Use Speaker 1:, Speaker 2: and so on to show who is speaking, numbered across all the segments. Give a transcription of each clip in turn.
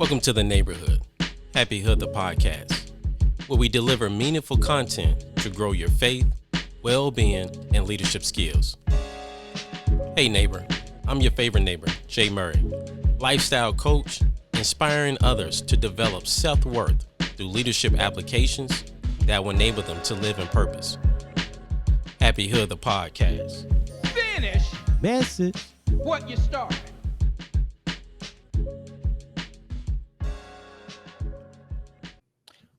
Speaker 1: Welcome to the neighborhood, Hapi Hood the podcast, where we deliver meaningful content to grow your faith, well-being, and leadership skills. Hey neighbor, I'm your favorite neighbor, Jay Murray, lifestyle coach, inspiring others to develop self-worth through leadership applications that will enable them to live in purpose. Hapi Hood the podcast.
Speaker 2: Finish
Speaker 3: Message.
Speaker 2: what you started.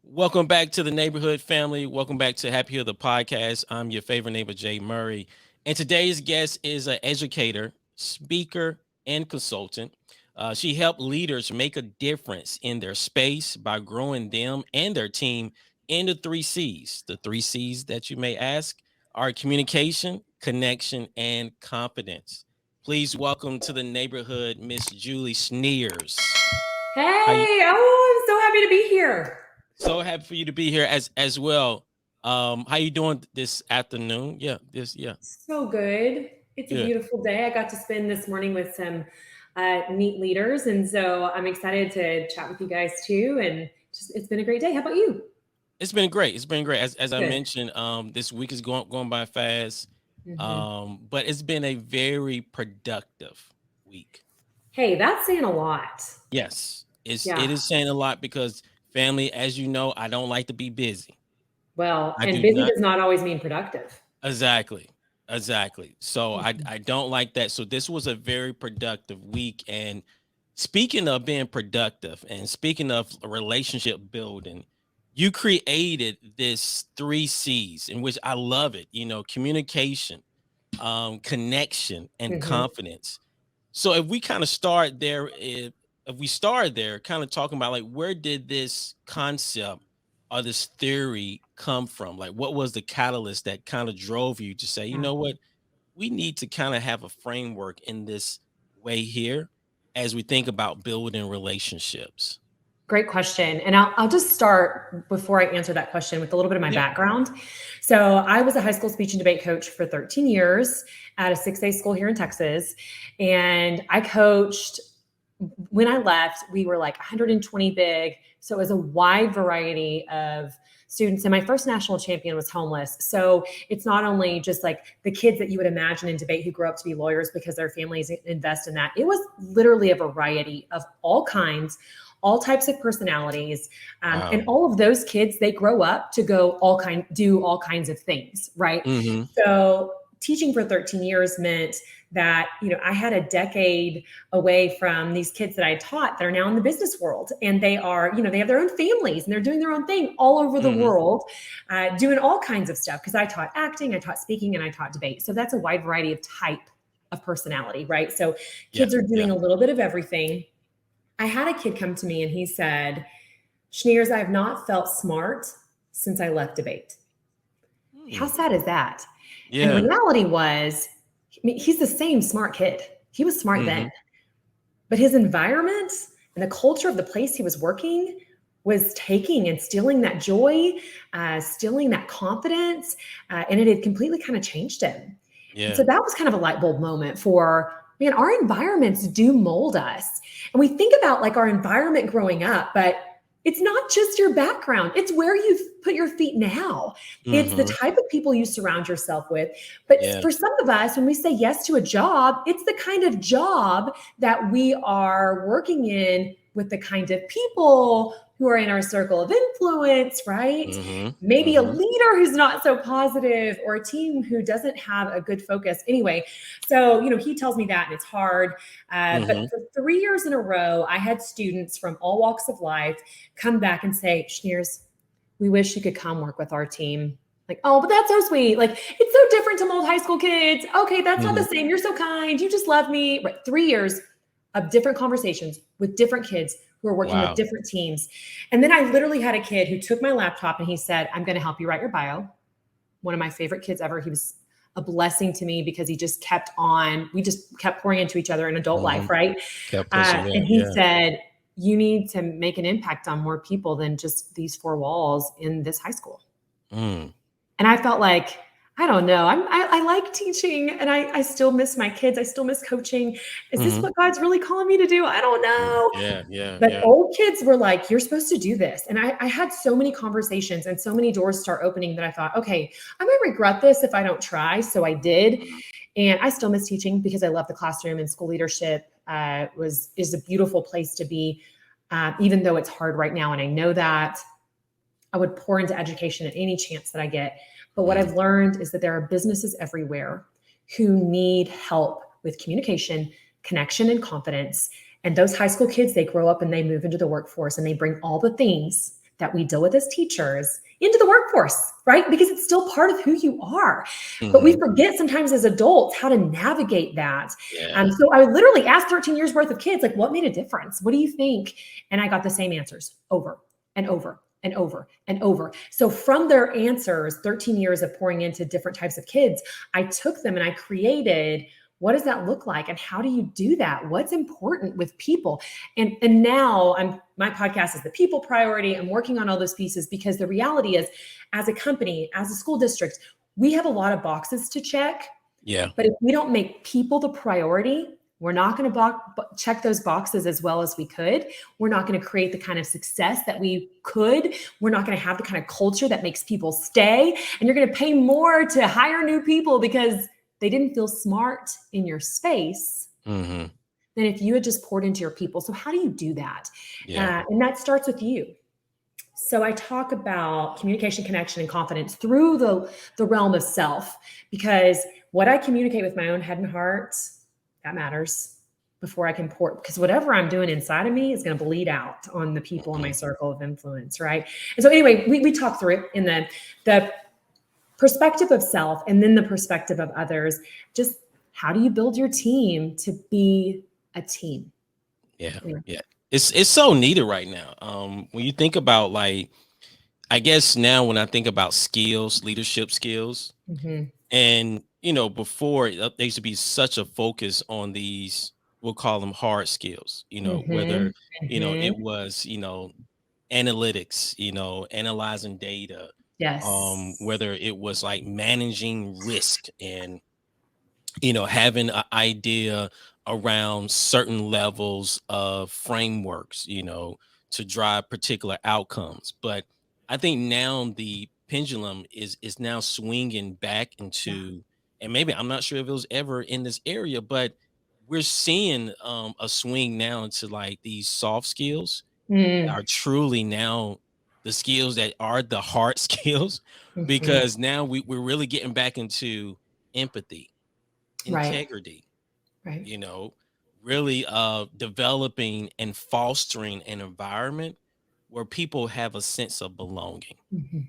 Speaker 1: Welcome back to the neighborhood family. Welcome back to Hapi Hood the podcast. I'm your favorite neighbor, Jay Murray. And today's guest is an educator, speaker, and consultant. She helped leaders make a difference in their space by growing them and their team in the 3 C's. The 3 C's that you may ask are communication, connection, and confidence. Please welcome to the neighborhood, Miss Julie Schniers.
Speaker 4: Hey, I'm so happy to be here.
Speaker 1: So happy for you to be here as well. How you doing this afternoon?
Speaker 4: So good. It's a beautiful day. I got to spend this morning with some neat leaders, and so I'm excited to chat with you guys too. And it's been a great day. How about you?
Speaker 1: It's been great. As I mentioned, this week is going by fast. But it's been a very productive week.
Speaker 4: Hey, that's saying a lot.
Speaker 1: Yes, it is saying a lot because family, as you know, I don't like to be busy.
Speaker 4: Well, busy does not always mean productive.
Speaker 1: Exactly. So I don't like that. So this was a very productive week. And speaking of being productive and speaking of relationship building, you created this 3 C's in which I love it, communication, connection, and confidence. So if we kind of start there, if we start there, kind of talking about like, where did this concept or this theory come from? Like, what was the catalyst that kind of drove you to say, you know what, we need to kind of have a framework in this way here as we think about building relationships?
Speaker 4: Great question. And I'll just start before I answer that question with a little bit of my background. So I was a high school speech and debate coach for 13 years at a 6A school here in Texas. And I coached, when I left, we were like 120 big. So it was a wide variety of students. And my first national champion was homeless. So it's not only just like the kids that you would imagine in debate who grow up to be lawyers because their families invest in that. It was literally a variety of all kinds, all types of personalities. And all of those kids, they grow up to do all kinds of things, right? So teaching for 13 years meant that, I had a decade away from these kids that I taught that are now in the business world. And they are, they have their own families and they're doing their own thing all over the world, doing all kinds of stuff. Because I taught acting, I taught speaking, and I taught debate. So that's a wide variety of type of personality, right? So kids are doing a little bit of everything. I had a kid come to me and he said, Schniers, I have not felt smart since I left debate. How sad is that? And the reality was, he's the same smart kid. He was smart then, but his environment and the culture of the place he was working was taking and stealing that joy, stealing that confidence, and it had completely kind of changed him. And so that was kind of a light bulb moment for, man, our environments do mold us. And we think about like our environment growing up, but it's not just your background. It's where you've put your feet now. It's the type of people you surround yourself with. But for some of us, when we say yes to a job, it's the kind of job that we are working in with the kind of people who are in our circle of influence, right? Maybe a leader who's not so positive or a team who doesn't have a good focus. Anyway, so, he tells me that and it's hard. But for 3 years in a row, I had students from all walks of life come back and say, Schniers, we wish you could come work with our team. Like, oh, but that's so sweet. Like, it's so different to old high school kids. Okay, that's not the same. You're so kind. You just love me. Right. 3 years of different conversations with different kids who are working with different teams. And then I literally had a kid who took my laptop and he said, I'm going to help you write your bio. One of my favorite kids ever. He was a blessing to me because he just kept on. We just kept pouring into each other in adult life, right? And he said, you need to make an impact on more people than just these 4 walls in this high school. And I felt like I don't know. I like teaching, and I still miss my kids. I still miss coaching. Is this
Speaker 1: Mhm.
Speaker 4: what God's really calling me to do? I don't know.
Speaker 1: Yeah, yeah,
Speaker 4: But
Speaker 1: yeah.
Speaker 4: old kids were like, you're supposed to do this. And I had so many conversations and so many doors start opening that I thought, okay, I might regret this if I don't try. So I did.
Speaker 1: Mhm.
Speaker 4: And I still miss teaching because I love the classroom, and school leadership is a beautiful place to be, even though it's hard right now. And I know that I would pour into education at any chance that I get. But what
Speaker 1: Mhm.
Speaker 4: I've learned is that there are businesses everywhere who need help with communication, connection, and confidence. And those high school kids, they grow up and they move into the workforce, and they bring all the things that we deal with as teachers into the workforce, right? Because it's still part of who you are. But we
Speaker 1: Mhm.
Speaker 4: forget sometimes as adults how to navigate that.
Speaker 1: Yeah.
Speaker 4: So I literally asked 13 years worth of kids, like, what made a difference? What do you think? And I got the same answers over and over and over and over. So from their answers, 13 years of pouring into different types of kids, I took them and I created, what does that look like? And how do you do that? What's important with people? And now my podcast is the people priority. I'm working on all those pieces because the reality is, as a company, as a school district, we have a lot of boxes to check.
Speaker 1: Yeah.
Speaker 4: But if we don't make people the priority, we're not going to check those boxes as well as we could. We're not going to create the kind of success that we could. We're not going to have the kind of culture that makes people stay. And you're going to pay more to hire new people because they didn't feel smart in your space
Speaker 1: Mhm.
Speaker 4: than if you had just poured into your people. So how do you do that?
Speaker 1: Yeah.
Speaker 4: And that starts with you. So I talk about communication, connection, and confidence through the realm of self, because what I communicate with my own head and heart, that matters before I can pour, because whatever I'm doing inside of me is going to bleed out on the people in my
Speaker 1: Mhm.
Speaker 4: circle of influence, right? And so anyway, we talk through it in the perspective of self and then the perspective of others. Just how do you build your team to be a team?
Speaker 1: Yeah.
Speaker 4: Yeah.
Speaker 1: Yeah. It's so needed right now. When you think about, like, I guess now when I think about skills, leadership skills,
Speaker 4: Mm-hmm.
Speaker 1: and before there used to be such a focus on these, we'll call them hard skills,
Speaker 4: Mm-hmm.
Speaker 1: whether
Speaker 4: Mm-hmm.
Speaker 1: it was analytics, analyzing data,
Speaker 4: Yes.
Speaker 1: whether it was like managing risk and having an idea around certain levels of frameworks, to drive particular outcomes. But I think now the pendulum is now swinging back
Speaker 4: Yeah.
Speaker 1: into, and maybe I'm not sure if it was ever in this area, but we're seeing a swing now into like these soft skills
Speaker 4: Mm.
Speaker 1: are truly now the skills that are the hard skills,
Speaker 4: Mhm.
Speaker 1: because now we're really getting back into empathy,
Speaker 4: Right,
Speaker 1: integrity,
Speaker 4: right.
Speaker 1: you know, really developing and fostering an environment where people have a sense of belonging,
Speaker 4: Mhm.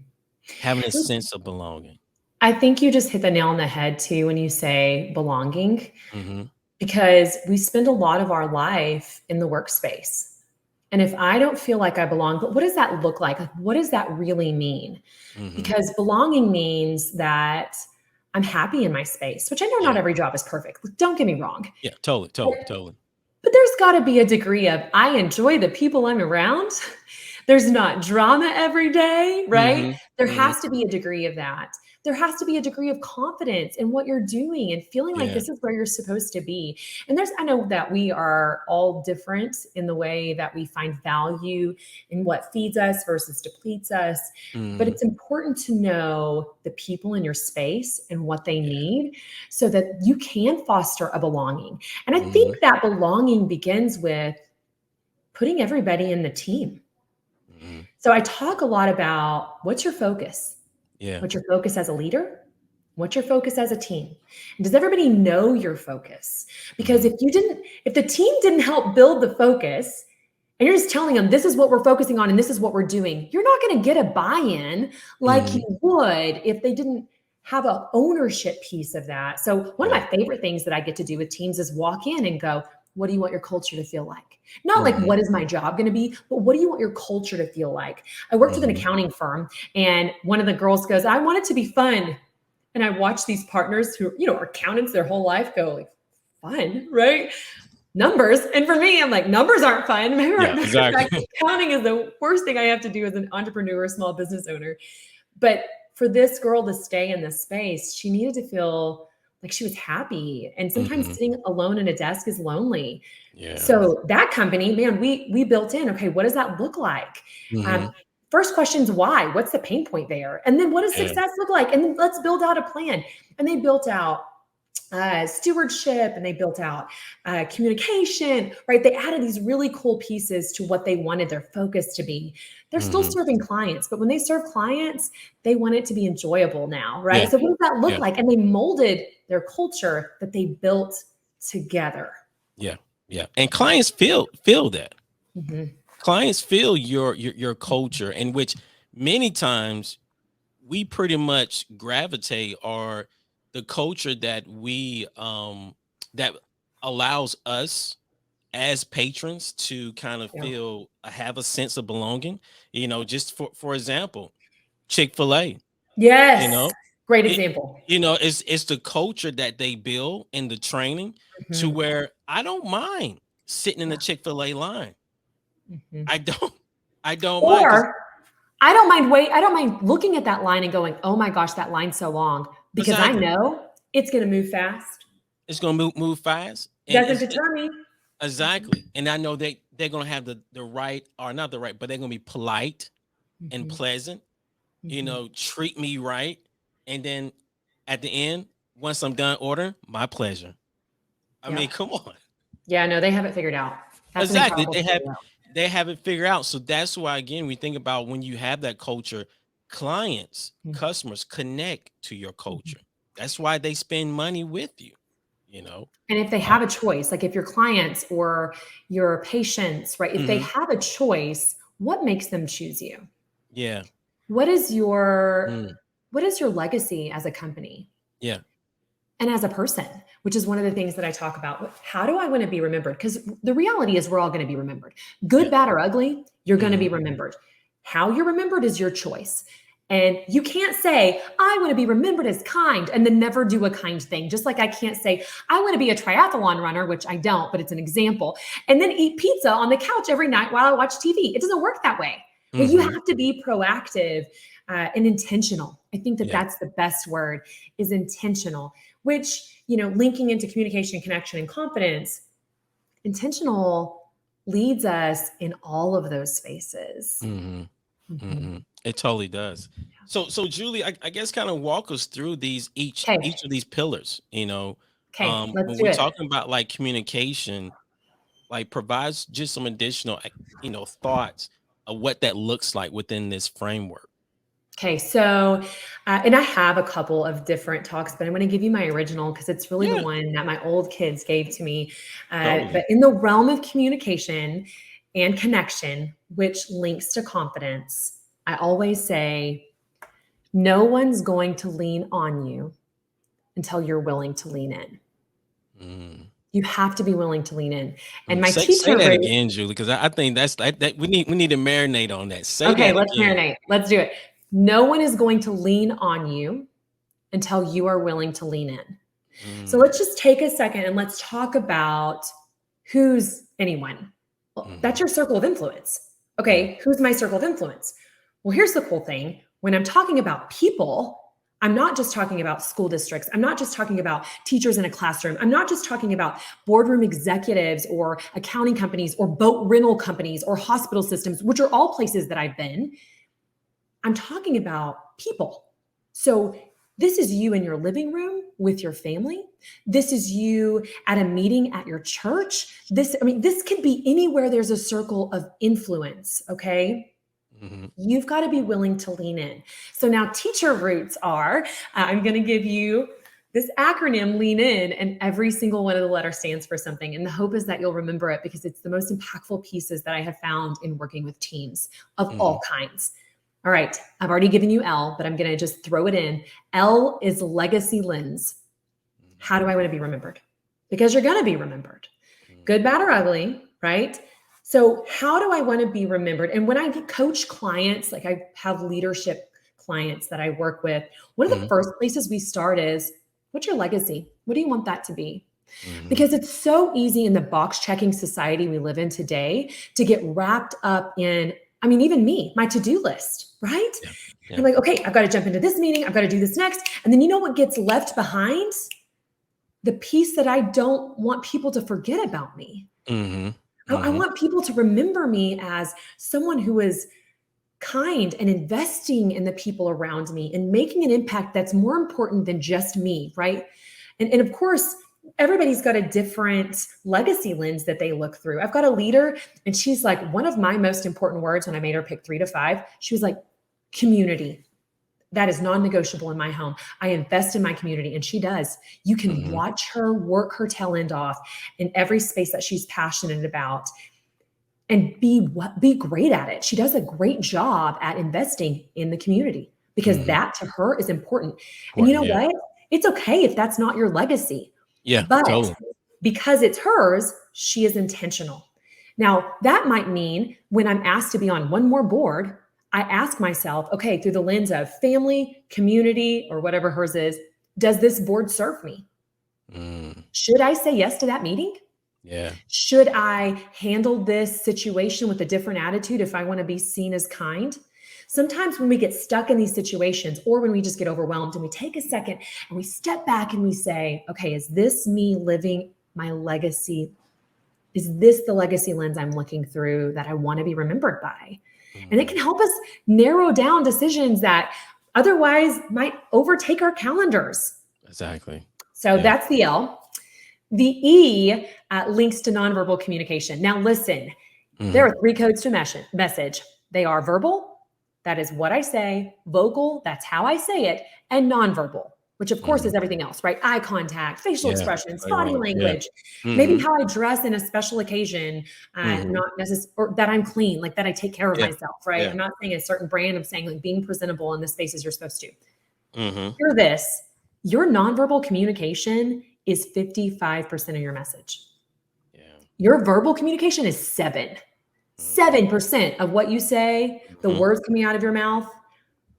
Speaker 1: having a sense of belonging.
Speaker 4: I think you just hit the nail on the head too when you say belonging,
Speaker 1: Hmm.
Speaker 4: because we spend a lot of our life in the workspace. And if I don't feel like I belong, but what does that look like? Like, what does that really mean?
Speaker 1: Hmm.
Speaker 4: Because belonging means that I'm happy in my space, which I know not
Speaker 1: Yeah.
Speaker 4: every job is perfect. Don't get me wrong.
Speaker 1: Yeah. Totally.
Speaker 4: But
Speaker 1: Totally. Totally.
Speaker 4: But there's got to be a degree of I enjoy the people I'm around. There's not drama every day, right?
Speaker 1: Hmm.
Speaker 4: There
Speaker 1: Hmm.
Speaker 4: has to be a degree of that. There has to be a degree of confidence in what you're doing and feeling like
Speaker 1: Yeah.
Speaker 4: this is where you're supposed to be. And I know that we are all different in the way that we find value in what feeds us versus depletes us. But
Speaker 1: Hmm.
Speaker 4: it's important to know the people in your space and what they
Speaker 1: Yeah.
Speaker 4: need so that you can foster a belonging. And I
Speaker 1: Hmm.
Speaker 4: think that belonging begins with putting everybody in the team.
Speaker 1: Hmm.
Speaker 4: So I talk a lot about what's your focus?
Speaker 1: Yeah.
Speaker 4: What's your focus as a leader? What's your focus as a team? And does everybody know your focus? Because
Speaker 1: Hmm.
Speaker 4: if the team didn't help build the focus and you're just telling them this is what we're focusing on and this is what we're doing, you're not going to get a buy-in like
Speaker 1: Hmm.
Speaker 4: you would if they didn't have an ownership piece of that. So one of
Speaker 1: Yeah.
Speaker 4: my favorite things that I get to do with teams is walk in and go, what do you want your culture to feel like? Not like,
Speaker 1: Hmm.
Speaker 4: what is my job going to be, but what do you want your culture to feel like? I worked with an
Speaker 1: Hmm.
Speaker 4: accounting firm, and one of the girls goes, I want it to be fun. And I watch these partners who, are accountants their whole life go like, fun, right? Numbers. And for me, I'm like, numbers aren't fun. Matter
Speaker 1: Yeah.
Speaker 4: of fact,
Speaker 1: Exactly.
Speaker 4: accounting is the worst thing I have to do as an entrepreneur, small business owner. But for this girl to stay in this space, she needed to feel like she was happy. And sometimes sitting alone in a desk is lonely.
Speaker 1: Yeah.
Speaker 4: So that company, man, we built in, okay, what does that look like? First question is why? What's the pain point there? And then what does success look like? And then let's build out a plan. And they built out stewardship, and they built out communication, right? They added these really cool pieces to what they wanted their focus to be. They're still serving clients, but when they serve clients, they want it to be enjoyable now, right? So what does that look like? And they molded their culture that they built together.
Speaker 1: Yeah. Yeah. And clients feel that. Clients feel your culture, in which many times we pretty much gravitate, or the culture that we that allows us as patrons to kind of feel, have a sense of belonging. Just for example, Chick-fil-A.
Speaker 4: Yes. Great example.
Speaker 1: It's the culture that they build in the training to where I don't mind sitting in the Chick-fil-A line. I don't mind.
Speaker 4: Or I don't mind looking at that line and going, oh my gosh, that line's so long, because I know it's going to move fast.
Speaker 1: It's going to move fast.
Speaker 4: Doesn't deter me.
Speaker 1: Exactly. And I know they're going to have the right, or not the right, but they're going to be polite and pleasant, treat me right. And then at the end, once I'm done ordering, my pleasure. I mean, come on.
Speaker 4: Yeah, no, they have it figured out. That's
Speaker 1: exactly. They have it figured out. So that's why, again, we think about when you have that culture, clients, customers connect to your culture. That's why they spend money with you,
Speaker 4: And if they have a choice, like if your clients or your patients, right, if they have a choice, what makes them choose you?
Speaker 1: Yeah.
Speaker 4: What is your legacy as a company?
Speaker 1: Yeah.
Speaker 4: And as a person, which is one of the things that I talk about. How do I want to be remembered? Because the reality is we're all going to be remembered. Good, bad, or ugly, you're going to be remembered. How you're remembered is your choice. And you can't say, I want to be remembered as kind, and then never do a kind thing. Just like I can't say, I want to be a triathlon runner, which I don't, but it's an example, and then eat pizza on the couch every night while I watch TV. It doesn't work that way. Well, you have to be proactive and intentional. I think that that's the best word, is intentional, which, linking into communication, connection, and confidence, intentional leads us in all of those spaces.
Speaker 1: It totally does. So Julie, I guess kind of walk us through each of these pillars,
Speaker 4: let's
Speaker 1: when
Speaker 4: do
Speaker 1: we're
Speaker 4: it.
Speaker 1: talking about like communication, like provides just some additional, thoughts of what that looks like within this framework.
Speaker 4: Okay, so, and I have a couple of different talks, but I'm going to give you my original because it's really the one that my old kids gave to me. But in the realm of communication and connection, which links to confidence, I always say, no one's going to lean on you until you're willing to lean in. You have to be willing to lean in. And my teacher
Speaker 1: say that again, Julie, because I think that's that we need to marinate on that.
Speaker 4: Let's marinate. Let's do it. No one is going to lean on you until you are willing to lean in. So let's just take a second and let's talk about who's anyone. Well, that's your circle of influence. Okay, who's my circle of influence? Well, here's the cool thing. When I'm talking about people, I'm not just talking about school districts. I'm not just talking about teachers in a classroom. I'm not just talking about boardroom executives or accounting companies or boat rental companies or hospital systems, which are all places that I've been. I'm talking about people. So this is you in your living room with your family. This is you at a meeting at your church. This could be anywhere there's a circle of influence, okay? You've got to be willing to lean in. So now teacher roots are, I'm going to give you this acronym, lean in, and every single one of the letters stands for something. And the hope is that you'll remember it because it's the most impactful pieces that I have found in working with teams of all kinds. All right, I've already given you L, but I'm going to just throw it in. L is legacy lens. How do I want to be remembered? Because you're going to be remembered. Good, bad, or ugly, right? So how do I want to be remembered? And when I coach clients, like I have leadership clients that I work with, one of the first places we start is, what's your legacy? What do you want that to be? Because it's so easy in the box checking society we live in today to get wrapped up in I mean, even me, my to-do list, right?
Speaker 1: Yeah.
Speaker 4: And I'm like, okay, I've got to jump into this meeting. I've got to do this next. And then you know what gets left behind? The piece that I don't want people to forget about me. I want people to remember me as someone who is kind and investing in the people around me and making an impact that's more important than just me, right? And of course, everybody's got a different legacy lens that they look through. I've got a leader, and she's like, one of my most important words when I made her pick 3 to 5, she was like, community. That is non-negotiable in my home. I invest in my community, and she does. You can watch her work her tail end off in every space that she's passionate about and be great at it. She does a great job at investing in the community because that to her is important. And you know what? It's okay if that's not your legacy.
Speaker 1: Yeah,
Speaker 4: but
Speaker 1: totally.
Speaker 4: because it's hers, she is intentional. Now, that might mean when I'm asked to be on one more board, I ask myself, okay, through the lens of family, community, or whatever hers is, does this board serve me? Should I say yes to that meeting?
Speaker 1: Yeah.
Speaker 4: Should I handle this situation with a different attitude if I want to be seen as kind? Sometimes when we get stuck in these situations, or when we just get overwhelmed, and we take a second and we step back and we say, okay, is this me living my legacy? Is this the legacy lens I'm looking through that I want to be remembered by? And it can help us narrow down decisions that otherwise might overtake our calendars.
Speaker 1: Exactly.
Speaker 4: So that's the L. The E links to nonverbal communication. Now, listen, there are 3 codes to message. They are verbal, that is what I say, vocal, that's how I say it, and nonverbal, which of course is everything else, right? Eye contact, facial expressions, body language, maybe how I dress in a special occasion, not necessarily, or that I'm clean, like that I take care of myself, right? I'm not saying a certain brand, I'm saying like being presentable in the spaces you're supposed to. Hear this, your nonverbal communication is 55% of your message. Your verbal communication is 7% of what you say, the words coming out of your mouth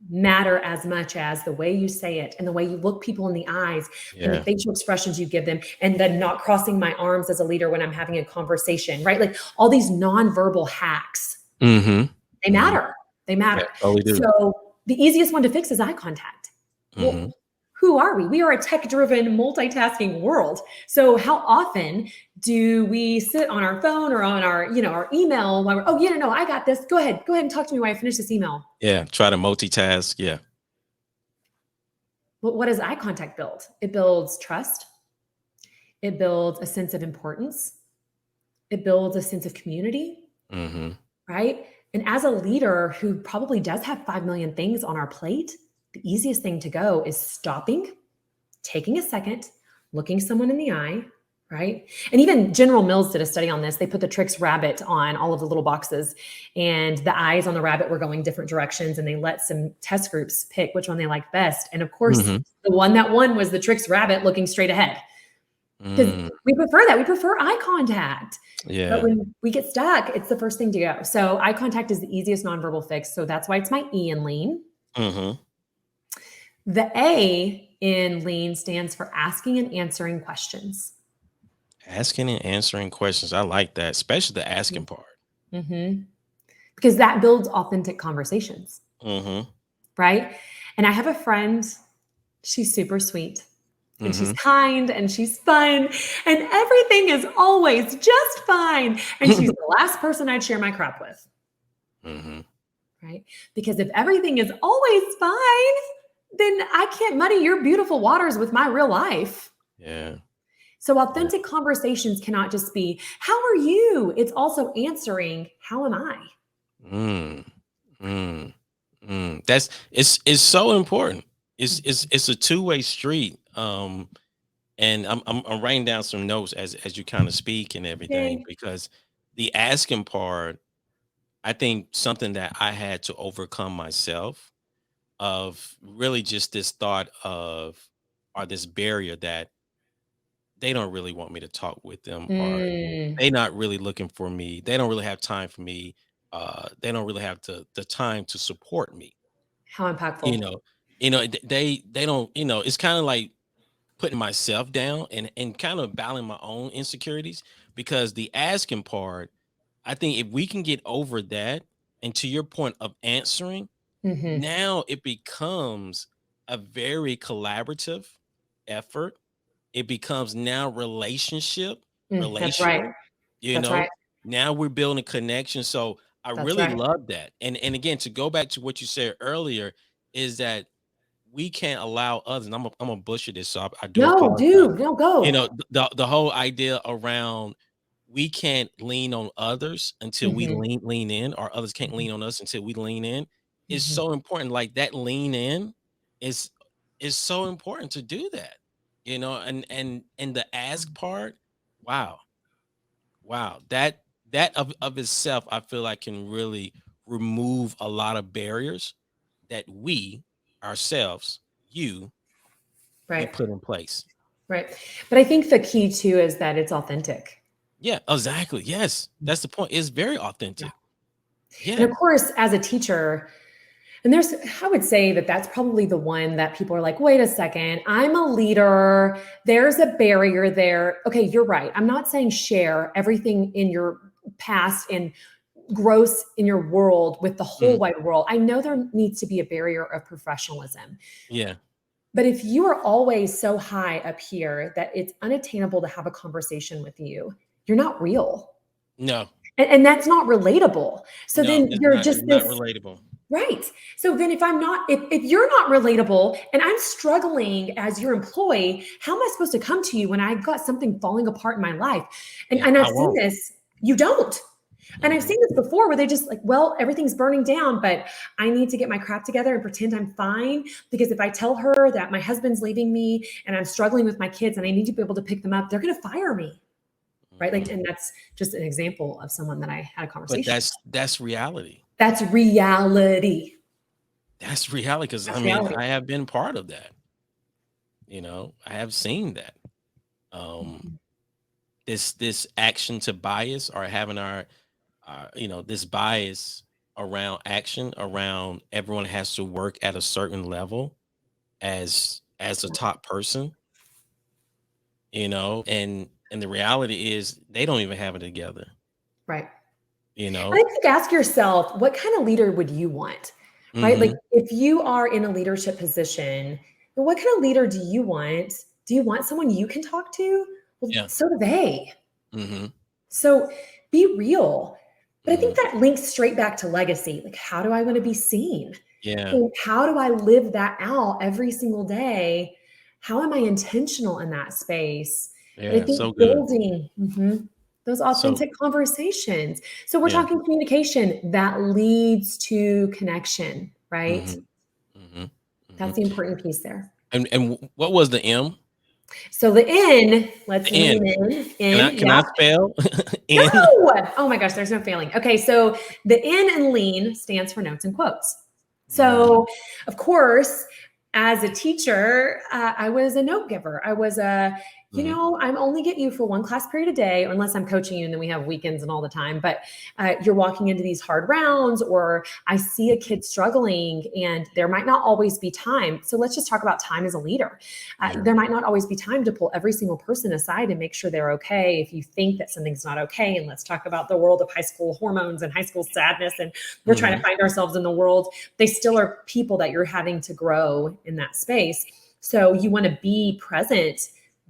Speaker 4: matter as much as the way you say it and the way you look people in the eyes and the facial expressions you give them, and then not crossing my arms as a leader when I'm having a conversation, right? Like all these nonverbal hacks, they matter. They matter.
Speaker 1: Yeah, totally do.
Speaker 4: So the easiest one to fix is eye contact. Well, who are we? We are a tech-driven, multitasking world. So how often do we sit on our phone or on our, our email while we're, no, I got this. Go ahead and talk to me while I finish this email.
Speaker 1: Yeah, try to multitask. Yeah.
Speaker 4: Well, what does eye contact build? It builds trust. It builds a sense of importance. It builds a sense of community, right? And as a leader who probably does have 5 million things on our plate, the easiest thing to go is stopping, taking a second, looking someone in the eye, right? And even General Mills did a study on this. They put the Trix rabbit on all of the little boxes, and the eyes on the rabbit were going different directions, and they let some test groups pick which one they liked best. And of course, the one that won was the Trix rabbit looking straight ahead. Because we prefer that. We prefer eye contact.
Speaker 1: Yeah.
Speaker 4: But when we get stuck, it's the first thing to go. So eye contact is the easiest nonverbal fix. So that's why it's my E in lean. The A in lean stands for asking and answering questions.
Speaker 1: Asking and answering questions. I like that, especially the asking part.
Speaker 4: Because that builds authentic conversations. Right? And I have a friend, she's super sweet. And she's kind and she's fun and everything is always just fine. And she's the last person I'd share my crap with. Right? Because if everything is always fine, then I can't muddy your beautiful waters with my real life.
Speaker 1: Yeah.
Speaker 4: So authentic conversations cannot just be, how are you? It's also answering, how am I?
Speaker 1: That's it's so important. It's a two-way street. And I'm writing down some notes as you kind of speak and everything, because the asking part, I think something that I had to overcome myself, of really just this thought of, or this barrier that they don't really want me to talk with them, or they not really looking for me. They don't really have time for me. They don't really have the time to support me.
Speaker 4: How impactful.
Speaker 1: They don't, it's kind of like putting myself down and kind of battling my own insecurities, because the asking part, I think if we can get over that And to your point of answering,
Speaker 4: Mm-hmm.
Speaker 1: now it becomes a very collaborative effort. It becomes now
Speaker 4: That's right.
Speaker 1: relational, you
Speaker 4: That's right.
Speaker 1: know. Now we're building connection. So I
Speaker 4: That's
Speaker 1: really
Speaker 4: right.
Speaker 1: love that. And again, to go back to what you said earlier, is that we can't allow others, and I'm gonna butcher this, so I do
Speaker 4: No,
Speaker 1: apologize.
Speaker 4: dude, no, go.
Speaker 1: The whole idea around we can't lean on others until we
Speaker 4: Mm-hmm.
Speaker 1: lean in, or others can't lean on us until we lean in is
Speaker 4: Mm-hmm.
Speaker 1: so important. Like that lean in is is so important to do that, and the ask part, wow, wow, that of itself, I feel like can really remove a lot of barriers that we ourselves, we
Speaker 4: Right.
Speaker 1: put in place.
Speaker 4: Right. But I think the key too is that it's authentic.
Speaker 1: Yeah, exactly. Yes, that's the point. It's very
Speaker 4: Yeah.
Speaker 1: authentic.
Speaker 4: And
Speaker 1: Yeah.
Speaker 4: of course, as a teacher, and I would say that that's probably the one that people are like, wait a second, I'm a leader. There's a barrier there. Okay, you're right. I'm not saying share everything in your past and gross in your world with the whole
Speaker 1: Mhm.
Speaker 4: wide world. I know there needs to be a barrier of professionalism.
Speaker 1: Yeah.
Speaker 4: But if you are always so high up here that it's unattainable to have a conversation with you, you're not real.
Speaker 1: No,
Speaker 4: And that's not relatable. So
Speaker 1: no,
Speaker 4: then you're
Speaker 1: it's
Speaker 4: just
Speaker 1: not
Speaker 4: this,
Speaker 1: relatable.
Speaker 4: right. So then if you're not relatable and I'm struggling as your employee, how am I supposed to come to you when I've got something falling apart in my life? And,
Speaker 1: Yeah,
Speaker 4: and
Speaker 1: I
Speaker 4: I've seen
Speaker 1: won't.
Speaker 4: this, you don't. And I've
Speaker 1: Mhm.
Speaker 4: seen this before where they just like, well, everything's burning down, but I need to get my crap together and pretend I'm fine. Because if I tell her that my husband's leaving me and I'm struggling with my kids and I need to be able to pick them up, they're going to fire me. Right. Like,
Speaker 1: Mhm.
Speaker 4: and that's just an example of someone that I had a
Speaker 1: But
Speaker 4: conversation.
Speaker 1: that's reality.
Speaker 4: That's reality.
Speaker 1: That's reality, because I
Speaker 4: That's
Speaker 1: mean,
Speaker 4: reality.
Speaker 1: I have been part of that. I have seen that. Um,
Speaker 4: Mhm.
Speaker 1: this action to bias, or having this bias around action, around everyone has to work at a certain level as a top person, and the reality is they don't even have it together,
Speaker 4: Right.
Speaker 1: you
Speaker 4: I
Speaker 1: know.
Speaker 4: think ask yourself, what kind of leader would you want? Right? Like
Speaker 1: Hmm.
Speaker 4: if you are in a leadership position, then what kind of leader do you want? Do you want someone you can talk to? Well,
Speaker 1: Yeah.
Speaker 4: so do they.
Speaker 1: Hmm.
Speaker 4: So be real. But I think
Speaker 1: Hmm.
Speaker 4: that links straight back to legacy. Like, how do I want to be seen?
Speaker 1: Yeah.
Speaker 4: And how do I live that out every single day? How am I intentional in that space? And I
Speaker 1: Yeah,
Speaker 4: think
Speaker 1: so good.
Speaker 4: building those
Speaker 1: So
Speaker 4: authentic conversations. So we're
Speaker 1: yeah.
Speaker 4: talking communication that leads to connection, right?
Speaker 1: Hmm. Hmm. Hmm.
Speaker 4: That's the important piece there.
Speaker 1: And what was the M?
Speaker 4: So the N, let's
Speaker 1: The N.
Speaker 4: lean in.
Speaker 1: Can I
Speaker 4: In,
Speaker 1: can I
Speaker 4: yeah.
Speaker 1: spell
Speaker 4: No.
Speaker 1: N?
Speaker 4: Oh my gosh, there's no failing. Okay, so the N in lean stands for notes and quotes.
Speaker 1: Mm,
Speaker 4: So, of course, as a teacher, I was a note giver. I was
Speaker 1: mhm.
Speaker 4: I'm only get you for one class period a day, or unless I'm coaching you and then we have weekends and all the time. But you're walking into these hard rounds, or I see a kid struggling and there might not always be time. So, let's just talk about time as a leader.
Speaker 1: Yeah.
Speaker 4: There might not always be time to pull every single person aside and make sure they're okay. If you think that something's not okay, and let's talk about the world of high school hormones and high school sadness, and we're trying to
Speaker 1: Mhm.
Speaker 4: find ourselves in the world, they still are people that you're having to grow in that space. So you want to be present,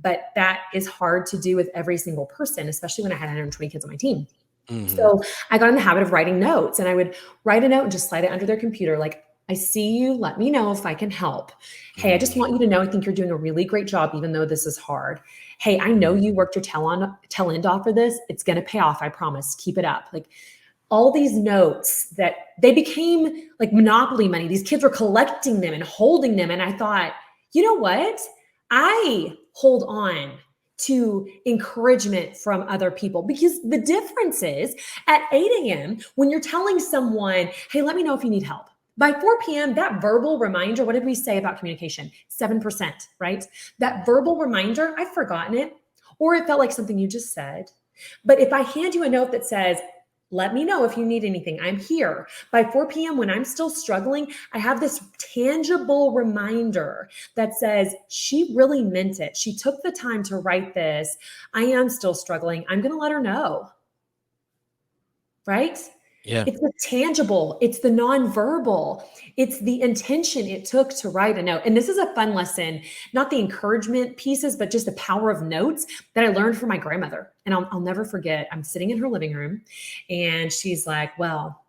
Speaker 4: but that is hard to do with every single person, especially when I had 120 kids on my team.
Speaker 1: Mhm.
Speaker 4: So I got in the habit of writing notes, and I would write a note and just slide it under their computer. Like, I see you. Let me know if I can help. Hey, I just want
Speaker 1: Mhm.
Speaker 4: you to know I think you're doing a really great job, even though this is hard. Hey, I know you worked your tail end off for this. It's going to pay off. I promise. Keep it up. Like all these notes that they became like monopoly money. These kids were collecting them and holding them. And I thought, you know what? I hold on to encouragement from other people, because the difference is at 8 a.m. when you're telling someone, hey, let me know if you need help. By 4 p.m., that verbal reminder, what did we say about communication? 7%, right? That verbal reminder, I've forgotten it, or it felt like something you just said. But if I hand you a note that says, let me know if you need anything, I'm here. By 4 p.m., when I'm still struggling, I have this tangible reminder that says, she really meant it. She took the time to write this. I am still struggling. I'm going to let her know. Right?
Speaker 1: Yeah.
Speaker 4: It's the tangible, it's the nonverbal, it's the intention it took to write a note. And this is a fun lesson, not the encouragement pieces, but just the power of notes that I learned from my grandmother. And I'll never forget, I'm sitting in her living room and she's like, well,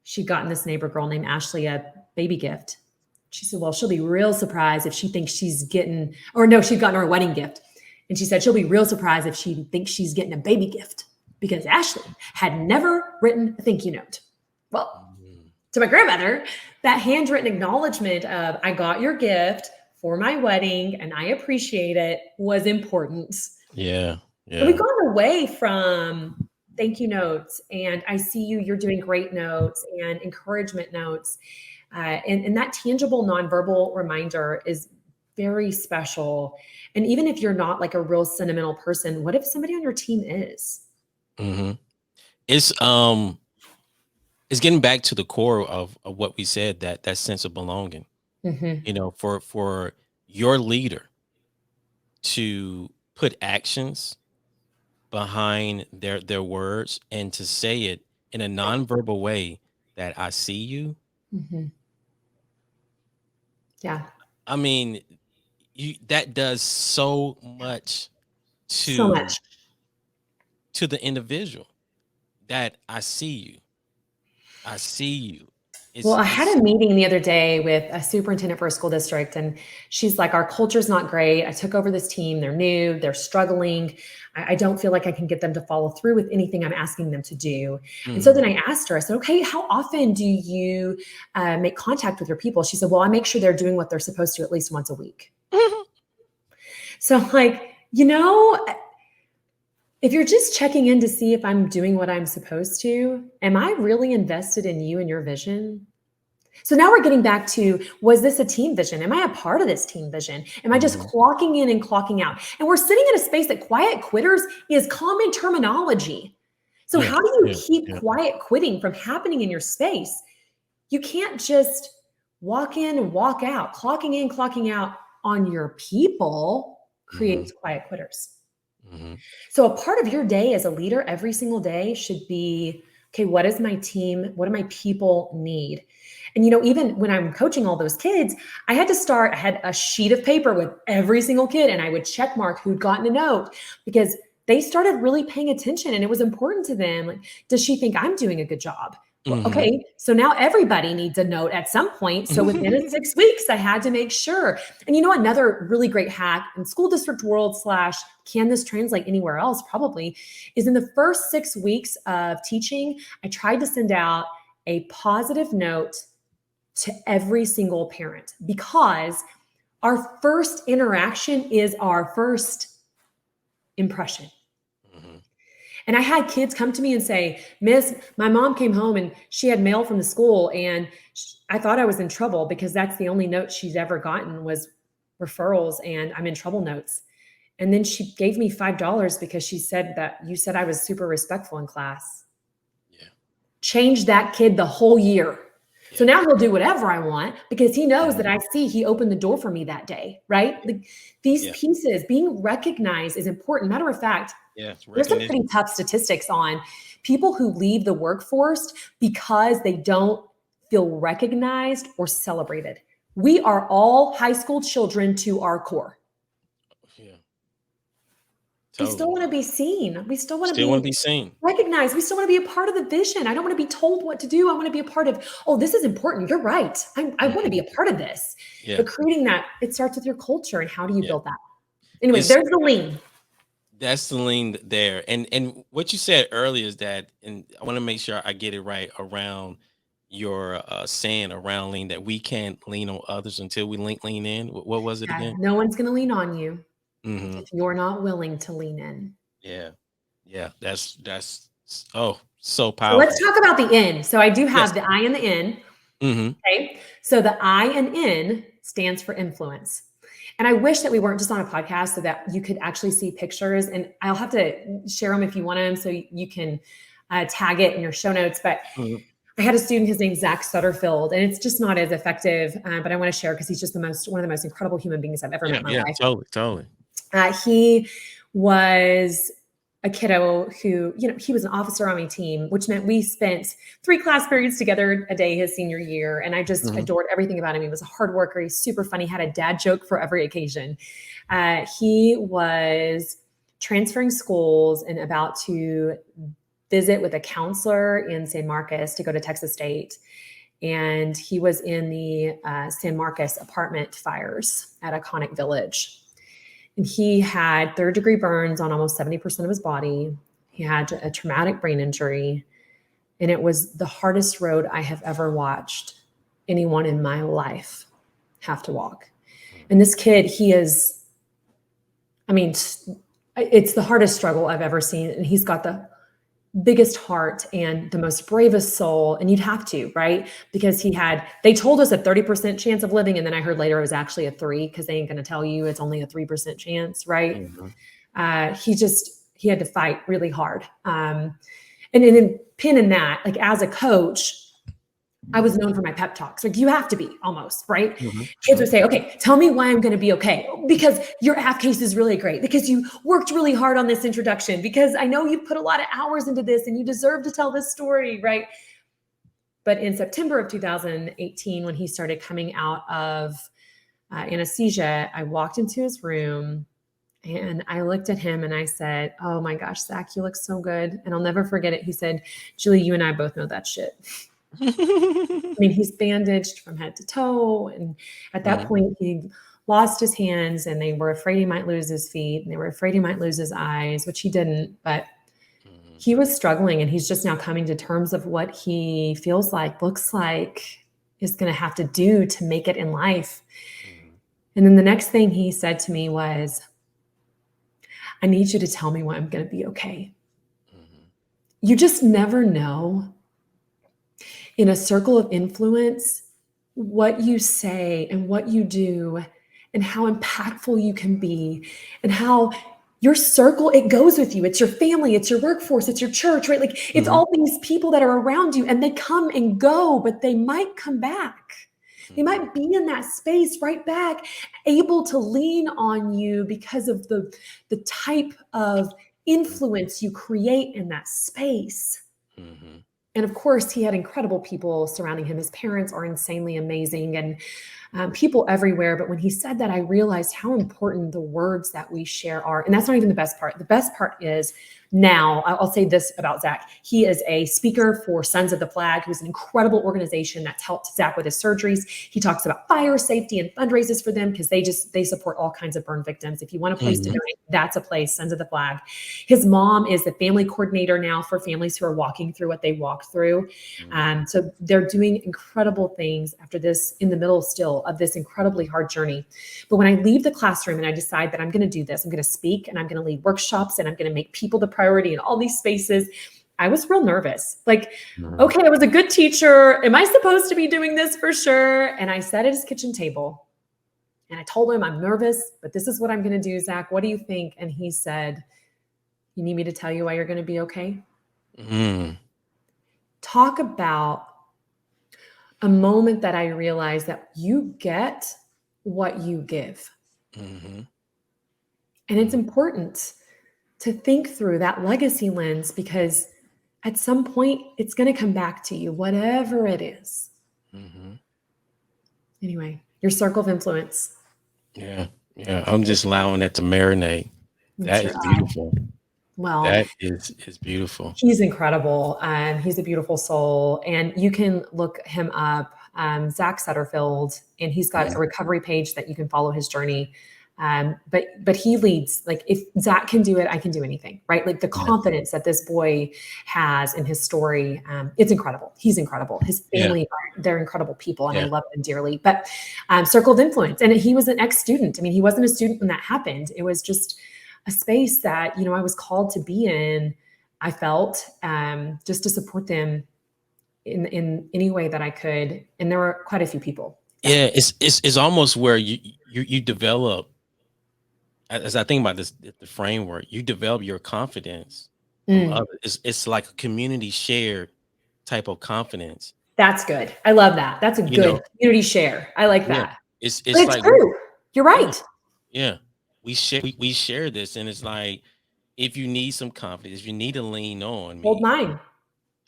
Speaker 4: she'd gotten this neighbor girl named Ashley a baby gift. She said, well, she'll be real surprised if she thinks she's getting, or no, she'd gotten her a wedding gift. And she said, she'll be real surprised if she thinks she's getting a baby gift because Ashley had never written a thank you note. Well, to my grandmother, that handwritten acknowledgement of, I got your gift for my wedding and I appreciate it, was important.
Speaker 1: Yeah.
Speaker 4: And we've gone away from thank you notes and I see you, you're doing great notes and encouragement notes. And that tangible nonverbal reminder is very special. And even if you're not like a real sentimental person, what if somebody on your team is?
Speaker 1: Mm-hmm. It's getting back to the core of what we said, that sense of belonging.
Speaker 4: Mm-hmm.
Speaker 1: You know, for your leader to put actions behind their words and to say it in a nonverbal way that I see you.
Speaker 4: Mm-hmm. Yeah.
Speaker 1: I mean, that does so much
Speaker 4: So much.
Speaker 1: to the individual, that I see you. I see you.
Speaker 4: Well, I had
Speaker 1: It's
Speaker 4: a meeting the other day with a superintendent for a school district, and she's like, our culture's not great. I took over this team. They're new. They're struggling. I don't feel like I can get them to follow through with anything I'm asking them to do. And so then I asked her, I said, okay, how often do you make contact with your people? She said, well, I make sure they're doing what they're supposed to at least once a week. So I'm like, if you're just checking in to see if I'm doing what I'm supposed to, am I really invested in you and your vision? So now we're getting back to, was this a team vision? Am I a part of this team vision? Am I just clocking in and clocking out? And we're sitting in a space that quiet quitters is common terminology. So how do you keep quiet quitting from happening in your space? You can't just walk in and walk out. Clocking in, clocking out on your people creates quiet quitters. So a part of your day as a leader every single day should be, okay, what is my team? What do my people need? And, even when I'm coaching all those kids, I had a sheet of paper with every single kid and I would check mark who'd gotten a note because they started really paying attention and it was important to them. Like, does she think I'm doing a good job? Well, okay, so now everybody needs a note at some point. So within 6 weeks, I had to make sure. And another really great hack in school district world / can this translate anywhere else? Probably is in the first 6 weeks of teaching, I tried to send out a positive note to every single parent because our first interaction is our first impression. And I had kids come to me and say, Miss, my mom came home and she had mail from the school and I thought I was in trouble because that's the only note she's ever gotten was referrals and I'm in trouble notes. And then she gave me $5 because she said that you said I was super respectful in class. Yeah. Changed that kid the whole year. So now he'll do whatever I want because he knows that I see he opened the door for me that day, right? These pieces, being recognized is important. Matter of fact, there's some pretty tough statistics on people who leave the workforce because they don't feel recognized or celebrated. We are all high school children to our core. We still want to be seen. We still want to be
Speaker 1: seen,
Speaker 4: recognized. We still want to be a part of the vision. I don't want to be told what to do. I want to be a part of, oh, this is important. You're right. I want to be a part of this. But creating that, it starts with your culture. And how do you build that? Anyway, there's the lean.
Speaker 1: That's the lean there. And what you said earlier is that, and I want to make sure I get it right around your saying around lean, that we can't lean on others until we lean in. What was it again?
Speaker 4: No one's going to lean on you. If you're not willing to lean in.
Speaker 1: Yeah. That's so powerful.
Speaker 4: So let's talk about the N. So I do have the I and the N. Okay. So the I and N stands for influence. And I wish that we weren't just on a podcast so that you could actually see pictures. And I'll have to share them if you want them so you can tag it in your show notes. But I had a student, his name's Zach Sutterfield, and it's just not as effective, but I want to share because he's just one of the most incredible human beings I've ever met in my life.
Speaker 1: Totally.
Speaker 4: He was a kiddo who, he was an officer on my team, which meant we spent 3 class periods together a day his senior year. And I just adored everything about him. He was a hard worker. He's super funny, had a dad joke for every occasion. He was transferring schools and about to visit with a counselor in San Marcos to go to Texas State. And he was in the San Marcos apartment fires at Iconic Village. And he had 3rd-degree burns on almost 70% of his body. He had a traumatic brain injury. And it was the hardest road I have ever watched anyone in my life have to walk. And this kid, it's the hardest struggle I've ever seen. And he's got the biggest heart and the most bravest soul. And you'd have to, right? Because they told us a 30% chance of living. And then I heard later it was actually a 3, because they ain't going to tell you it's only a 3% chance, right? He had to fight really hard. And then pin in that, like as a coach, I was known for my pep talks. Like you have to be almost, right? Kids would say, okay, tell me why I'm going to be okay. Because your app case is really great, because you worked really hard on this introduction, because I know you put a lot of hours into this and you deserve to tell this story, right? But in September of 2018, when he started coming out of anesthesia, I walked into his room and I looked at him and I said, oh my gosh, Zach, you look so good. And I'll never forget it. He said, Julie, you and I both know that shit. He's bandaged from head to toe. And at that point, he lost his hands and they were afraid he might lose his feet and they were afraid he might lose his eyes, which he didn't. But he was struggling, and he's just now coming to terms of what he feels like, looks like, is going to have to do to make it in life. And then the next thing he said to me was, I need you to tell me when I'm going to be okay. You just never know in a circle of influence what you say and what you do and how impactful you can be and how your circle, it goes with you. It's your family, it's your workforce, it's your church, right? Like it's all these people that are around you, and they come and go, but they might come back. They might be in that space right back, able to lean on you because of the type of influence you create in that space. And of course, he had incredible people surrounding him. His parents are insanely amazing and people everywhere. But when he said that, I realized how important the words that we share are. And that's not even the best part. The best part is now, I'll say this about Zach. He is a speaker for Sons of the Flag, who's an incredible organization that's helped Zach with his surgeries. He talks about fire safety and fundraisers for them because they support all kinds of burn victims. If you want a place to donate, that's a place, Sons of the Flag. His mom is the family coordinator now for families who are walking through what they walked through. So they're doing incredible things after this, in the middle still of this incredibly hard journey. But when I leave the classroom and I decide that I'm going to do this, I'm going to speak and I'm going to lead workshops and I'm going to make people the priority in all these spaces, I was real nervous. Like, okay, I was a good teacher. Am I supposed to be doing this for sure? And I sat at his kitchen table and I told him, I'm nervous, but this is what I'm going to do, Zach. What do you think? And he said, you need me to tell you why you're going to be okay? Talk about a moment that I realized that you get what you give. And it's important to think through that legacy lens, because at some point it's going to come back to you, whatever it is. Anyway, your circle of influence.
Speaker 1: Yeah. I'm just allowing that to marinate. That is beautiful.
Speaker 4: Well,
Speaker 1: that is beautiful.
Speaker 4: He's incredible. He's a beautiful soul. And you can look him up, Zach Sutterfield, and he's got a recovery page that you can follow his journey. But he leads, like, if Zach can do it, I can do anything, right? Like the confidence that this boy has in his story, it's incredible. He's incredible. His family, they're incredible people, and I love them dearly. But circle of influence, and he was an ex-student. I mean, he wasn't a student when that happened. It was just a space that, I was called to be in. I felt just to support them in any way that I could. And there were quite a few people.
Speaker 1: Yeah, it's almost where you develop. As I think about this, the framework, you develop your confidence from others. It's like a community shared type of confidence.
Speaker 4: That's good. I love that. That's a good community share. I like that.
Speaker 1: It's
Speaker 4: like
Speaker 1: true.
Speaker 4: You're right.
Speaker 1: Yeah. We share this, and it's like if you need some confidence, if you need to lean on
Speaker 4: Hold
Speaker 1: me,
Speaker 4: mine.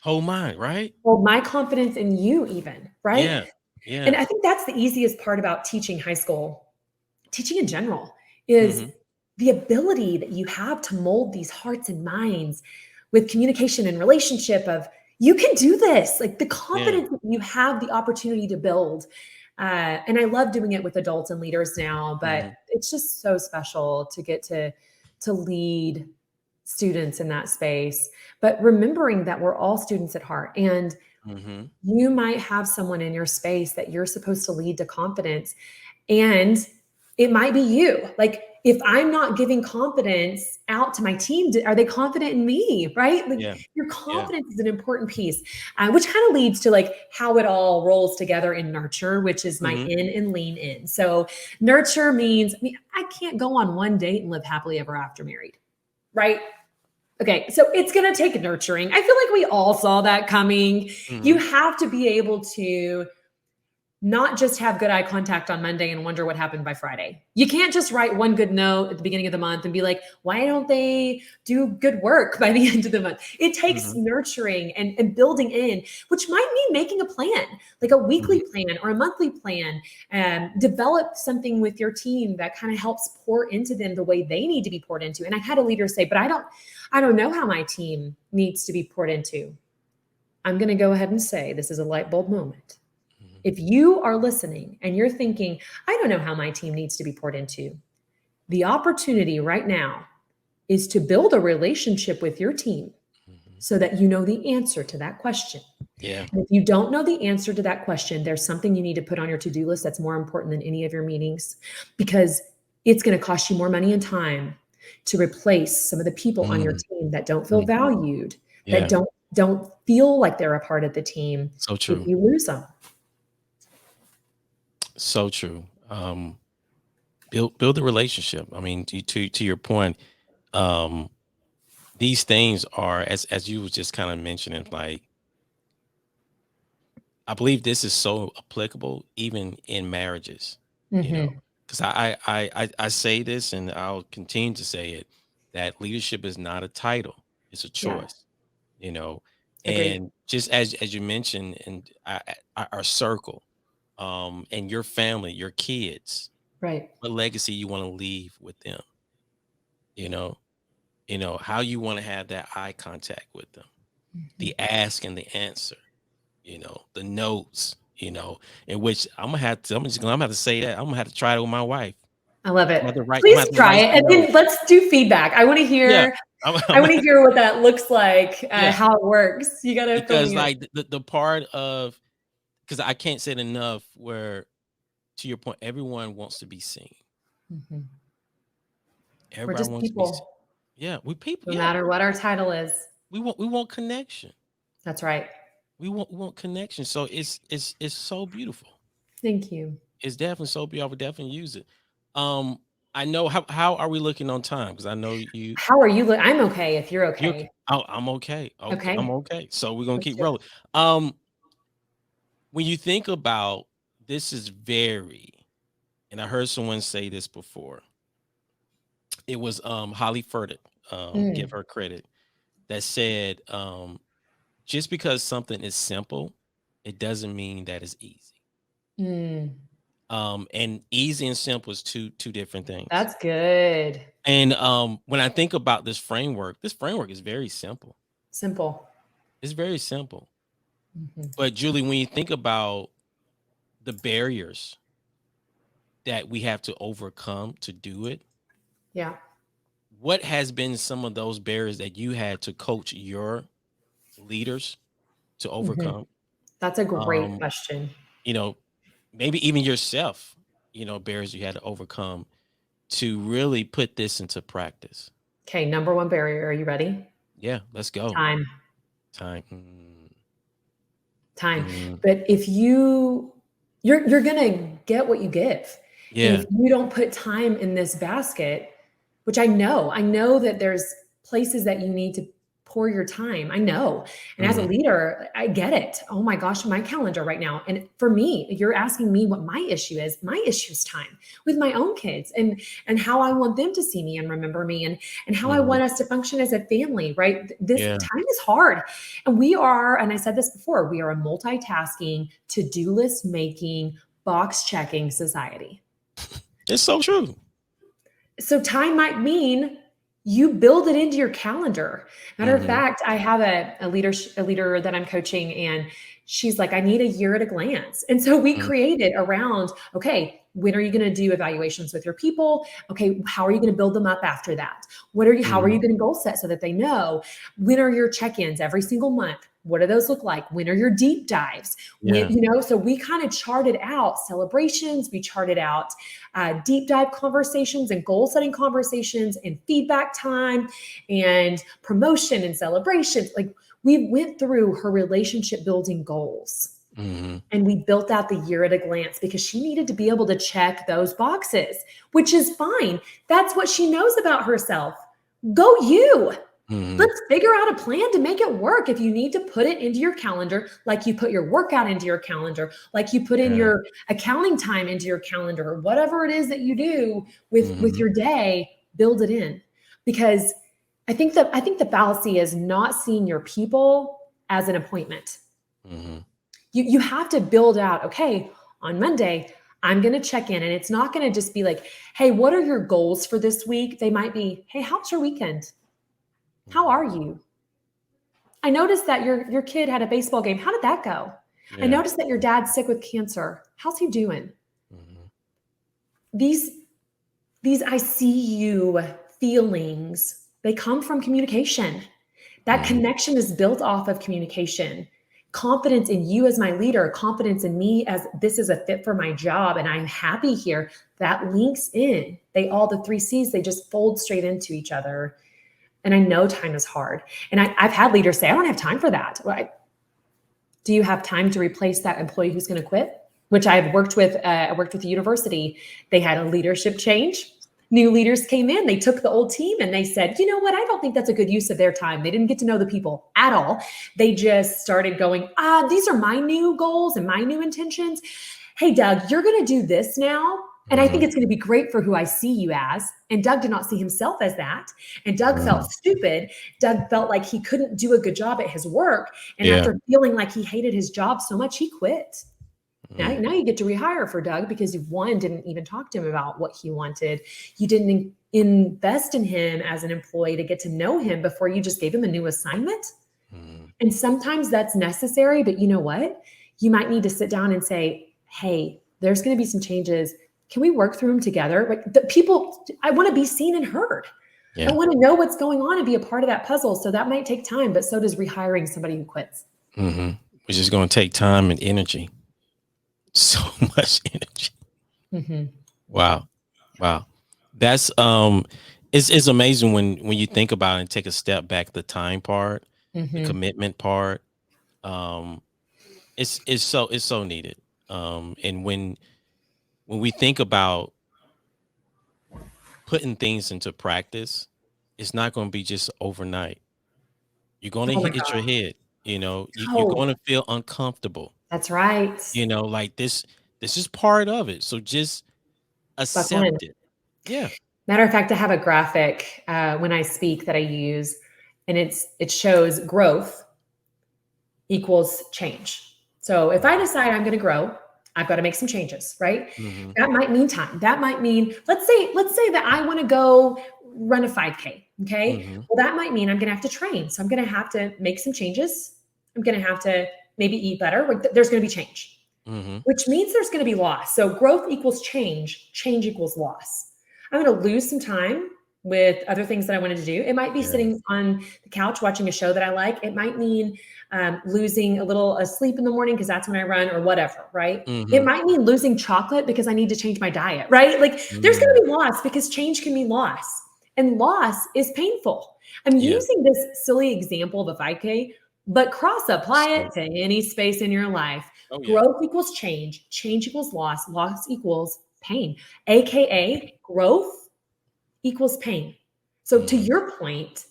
Speaker 1: hold mine, right?
Speaker 4: Hold my confidence in you even, right?
Speaker 1: Yeah.
Speaker 4: And
Speaker 1: Yeah.
Speaker 4: I think that's the easiest part about teaching high school, teaching in general, is
Speaker 1: Hmm.
Speaker 4: the ability that you have to mold these hearts and minds with communication and relationship of you can do this, like the
Speaker 1: Yeah.
Speaker 4: confidence that you have the opportunity to build. And I love doing it with adults and leaders now, but
Speaker 1: Hmm.
Speaker 4: it's just so special to get to lead students in that space. But remembering that we're all students at heart, and
Speaker 1: Hmm.
Speaker 4: you might have someone in your space that you're supposed to lead to confidence, and it might be you. Like, if I'm not giving confidence out to my team, are they confident in me? Right? Like,
Speaker 1: Yeah.
Speaker 4: your
Speaker 1: Yeah.
Speaker 4: confidence is an important piece, which kind of leads to like how it all rolls together in nurture, which is my
Speaker 1: Hmm.
Speaker 4: in and lean in. So, nurture means, I mean, I can't go on one date and live happily ever after married, right? Okay, so it's going to take nurturing. I feel like we all saw that coming. You
Speaker 1: Hmm.
Speaker 4: have to be able to not just have good eye contact on Monday and wonder what happened by Friday. You can't just write one good note at the beginning of the month and be like, why don't they do good work by the end of the month? It takes
Speaker 1: Hmm.
Speaker 4: nurturing and building in, which might mean making a plan, like a
Speaker 1: Hmm.
Speaker 4: weekly plan or a monthly plan, and develop something with your team that kind of helps pour into them the way they need to be poured into. And I had a leader say, but I don't know how my team needs to be poured into. I'm going to go ahead and say this is a light bulb moment. If you are listening and you're thinking, I don't know how my team needs to be poured into, the opportunity right now is to build a relationship with your team
Speaker 1: Hmm.
Speaker 4: so that you know the answer to that question.
Speaker 1: Yeah.
Speaker 4: And if you don't know the answer to that question, there's something you need to put on your to-do list that's more important than any of your meetings, because it's going to cost you more money and time to replace some of the people on your
Speaker 1: Mm.
Speaker 4: team that don't feel
Speaker 1: Mm.
Speaker 4: valued, that
Speaker 1: Yeah.
Speaker 4: don't feel like they're a part of the team
Speaker 1: So
Speaker 4: if
Speaker 1: true.
Speaker 4: you lose them.
Speaker 1: So true. Build the relationship. I mean, to your point, um, these things are, as you was just kind of mentioning, like, I believe this is so applicable even in marriages, you know,
Speaker 4: Mhm.
Speaker 1: because I say this and I'll continue to say it, that leadership is not a title, it's a
Speaker 4: Yeah,
Speaker 1: choice, you know,
Speaker 4: agreed.
Speaker 1: and just as you mentioned, and our circle, and your family, your kids,
Speaker 4: Right.
Speaker 1: what legacy you want to leave with them, you know, how you want to have that eye contact with them,
Speaker 4: Mhm.
Speaker 1: the ask and the answer, the notes, in which I'm gonna have to say that I'm gonna have to try it with my wife.
Speaker 4: I love
Speaker 1: I'm
Speaker 4: it.
Speaker 1: gonna have to write. I'm gonna
Speaker 4: Please
Speaker 1: have to
Speaker 4: try
Speaker 1: write
Speaker 4: it,
Speaker 1: some
Speaker 4: and then
Speaker 1: notes.
Speaker 4: let's do feedback. I want to
Speaker 1: Yeah,
Speaker 4: hear.
Speaker 1: I'm
Speaker 4: I
Speaker 1: gonna
Speaker 4: want to hear what that looks like,
Speaker 1: yeah,
Speaker 4: how it works. You got to fill
Speaker 1: because
Speaker 4: me in.
Speaker 1: like the part of, because I can't say it enough, where, to your point, everyone wants to be seen.
Speaker 4: Mhm. We're
Speaker 1: Everybody
Speaker 4: just
Speaker 1: wants to be seen.
Speaker 4: people,
Speaker 1: Yeah, we people.
Speaker 4: no
Speaker 1: Yeah,
Speaker 4: matter what our title is.
Speaker 1: we want connection.
Speaker 4: That's right.
Speaker 1: We want connection. So it's so beautiful.
Speaker 4: Thank you.
Speaker 1: It's definitely so beautiful. I would definitely use it. Um, I know, how are we looking on time? Because I know
Speaker 4: How are you? I'm okay if you're
Speaker 1: you're
Speaker 4: okay.
Speaker 1: oh, I'm okay. Okay, I'm
Speaker 4: Okay.
Speaker 1: okay. So we're gonna
Speaker 4: Let's
Speaker 1: keep
Speaker 4: do it.
Speaker 1: rolling. When you think about, this is very, and I heard someone say this before. It was Holly Furtick, give
Speaker 4: Mm,
Speaker 1: her credit, that said, just because something is simple, it doesn't mean that it's easy.
Speaker 4: mm.
Speaker 1: And easy and simple is two different things.
Speaker 4: That's good.
Speaker 1: And when I think about this framework is very simple.
Speaker 4: Simple.
Speaker 1: It's very simple.
Speaker 4: Mhm.
Speaker 1: But Julie, when you think about the barriers that we have to overcome to do it,
Speaker 4: Yeah.
Speaker 1: what has been some of those barriers that you had to coach your leaders to
Speaker 4: Mhm.
Speaker 1: overcome?
Speaker 4: That's a great
Speaker 1: Um,
Speaker 4: question.
Speaker 1: you know, maybe even yourself, barriers you had to overcome to really put this into practice.
Speaker 4: Okay. Number one barrier. Are you ready?
Speaker 1: Yeah, let's go.
Speaker 4: Time.
Speaker 1: Time.
Speaker 4: Time.
Speaker 1: Mm.
Speaker 4: But if you're gonna get what you give. And if
Speaker 1: Yeah.
Speaker 4: you don't put time in this basket, which I know that there's places that you need to pour your time. I know. And as a leader, I get it. Oh my gosh, my calendar right now. And for me, you're asking me what my issue is. My issue is time with my own kids and how I want them to see me and remember me and how I want us to function as a family, right? This time is hard. And we are, and I said this before, we are a multitasking, to-do list making, box checking society.
Speaker 1: It's so true.
Speaker 4: So time might mean you build it into your calendar. Matter of fact, I have a leader that I'm coaching, and she's like, I need a year at a glance. And so we created around, okay, when are you going to do evaluations with your people? Okay, how are you going to build them up after that? How are you going to goal set so that they know? When are your check-ins every single month? What do those look like? When are your deep dives? So we kind of charted out celebrations. We charted out deep dive conversations and goal setting conversations and feedback time and promotion and celebrations. Like, we went through her relationship building goals. And we built out the year at a glance because she needed to be able to check those boxes, which is fine. That's what she knows about herself. Go you. Let's figure out a plan to make it work. If you need to put it into your calendar, like you put your workout into your calendar, like you put in your accounting time into your calendar, or whatever it is that you do with your day, build it in. Because I think the fallacy is not seeing your people as an appointment. You have to build out, okay, on Monday, I'm going to check in, and it's not going to just be like, hey, what are your goals for this week? They might be, hey, how's your weekend? How are you? I noticed that your kid had a baseball game. How did that go? I noticed that your dad's sick with cancer. How's he doing? These I see you feelings, they come from communication. That connection is built off of communication. Confidence in you as my leader, confidence in me as this is a fit for my job and I'm happy here. That links in. The 3 C's, they just fold straight into each other. And I know time is hard. And I've had leaders say, I don't have time for that. Do you have time to replace that employee who's going to quit? Which I've worked with. I worked with the university. They had a leadership change. New leaders came in. They took the old team and they said, you know what? I don't think that's a good use of their time. They didn't get to know the people at all. They just started going, these are my new goals and my new intentions. Hey, Doug, you're going to do this now. And I think it's going to be great for who I see you as. And Doug did not see himself as that. And Doug felt stupid. Doug felt like he couldn't do a good job at his work. And after feeling like he hated his job so much, he quit. Now you get to rehire for Doug because one, didn't even talk to him about what he wanted. You didn't invest in him as an employee to get to know him before you just gave him a new assignment. And sometimes that's necessary, but you know what? You might need to sit down and say, hey, there's going to be some changes. Can we work through them together? Like, the people, I want to be seen and heard. I want to know what's going on and be a part of that puzzle. So that might take time, but so does rehiring somebody who quits.
Speaker 1: Which is going to take time and energy. So much energy. Wow. That's it's amazing when you think about it and take a step back, the time part, the commitment part. It's so needed. And when we think about putting things into practice, it's not going to be just overnight. You're going to hit your head, you're going to feel uncomfortable.
Speaker 4: That's right.
Speaker 1: Like this is part of it. So just accept it. Yeah.
Speaker 4: Matter of fact, I have a graphic when I speak that I use, and it shows growth equals change. So if I decide I'm going to grow, I've got to make some changes, right? That might mean time. That might mean, let's say that I want to go run a 5K. Okay. Well, that might mean I'm going to have to train. So I'm going to have to make some changes. I'm going to have to maybe eat better. There's going to be change, which means there's going to be loss. So growth equals change. Change equals loss. I'm going to lose some time with other things that I wanted to do. It might be sitting on the couch watching a show that I like. It might mean losing a little sleep in the morning because that's when I run or whatever, right? It might mean losing chocolate because I need to change my diet, right? Like there's going to be loss because change can mean loss, and loss is painful. I'm using this silly example of a 5K, but cross-apply it to any space in your life. Growth equals change. Change equals loss. Loss equals pain, AKA growth equals pain. So to your point,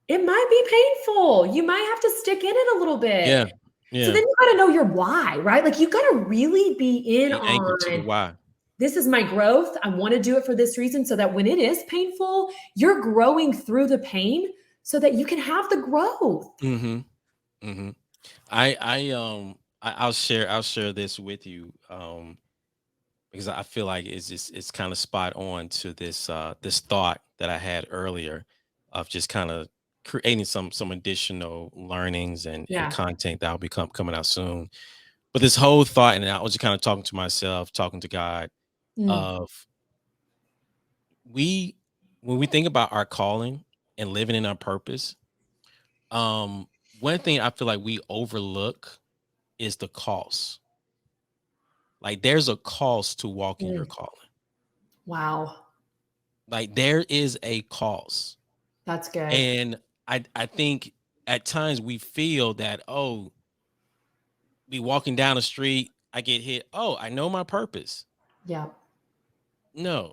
Speaker 4: It might be painful. You might have to stick in it a little bit.
Speaker 1: Yeah.
Speaker 4: So
Speaker 1: Yeah.
Speaker 4: then you got to know your why, right? Like you got to really be in
Speaker 1: Be anchored to the
Speaker 4: on,
Speaker 1: why.
Speaker 4: this is my growth. I want to do it for this reason, so that when it is painful, you're growing through the pain so that you can have the growth.
Speaker 1: Mm-hmm. Mm-hmm. I'll share this with you. Because I feel like it's kind of spot on to this thought that I had earlier of just kind of creating some additional learnings and
Speaker 4: Yeah.
Speaker 1: content that will be coming out soon. But this whole thought, and I was just kind of talking to myself, talking to God,
Speaker 4: Mm,
Speaker 1: of we when we think about our calling and living in our purpose, um, one thing I feel like we overlook is the cost. Like there's a cost to walking your
Speaker 4: mm.
Speaker 1: calling.
Speaker 4: Wow.
Speaker 1: Like there is a cost.
Speaker 4: That's good.
Speaker 1: And I think at times we feel that, oh, be walking down the street, I get hit. Oh, I know my purpose.
Speaker 4: Yeah.
Speaker 1: No,